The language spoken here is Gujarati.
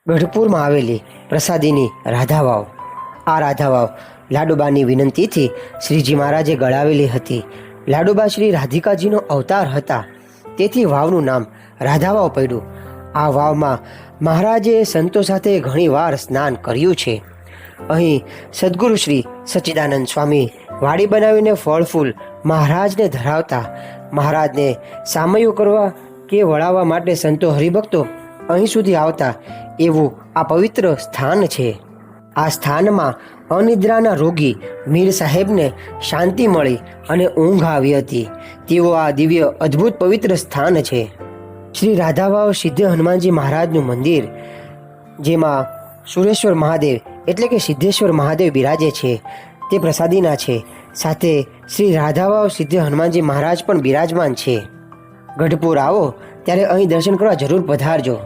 ગઢપુરમાં આવેલી પ્રસાદીની રાધાવાવ. આ રાધાવાવ લાડુબાની વિનંતીથી શ્રીજી મહારાજે ગળાવેલી હતી. લાડુબા શ્રી રાધિકાજીનો અવતાર હતા, તેથી વાવનું નામ રાધાવાવ પડ્યું. આ વાવમાં મહારાજે સંતો સાથે ઘણીવાર સ્નાન કર્યું છે. અહીં સદગુરુ શ્રી સચ્ચિદાનંદ સ્વામી વાડી બનાવીને ફળ ફૂલ મહારાજને ધરાવતા. મહારાજને સામયું કરવા કે વળાવવા માટે સંતો હરિભક્તો અહીં સુધી આવતા એવું આ પવિત્ર સ્થાન છે. આ સ્થાનમાં અનિદ્રાના રોગી મીર સાહેબને શાંતિ મળી અને ઊંઘ આવી હતી. તેઓ આ દિવ્ય અદ્ભુત પવિત્ર સ્થાન છે. શ્રી રાધાવાવ સિદ્ધ હનુમાનજી મહારાજનું મંદિર, જેમાં સુરેશ્વર મહાદેવ એટલે કે સિદ્ધેશ્વર મહાદેવ બિરાજે છે, તે પ્રસાદીના છે. સાથે શ્રી રાધાવાવ સિદ્ધ હનુમાનજી મહારાજ પણ બિરાજમાન છે. ગઢપુર આવો ત્યારે અહીં દર્શન કરવા જરૂર પધારજો.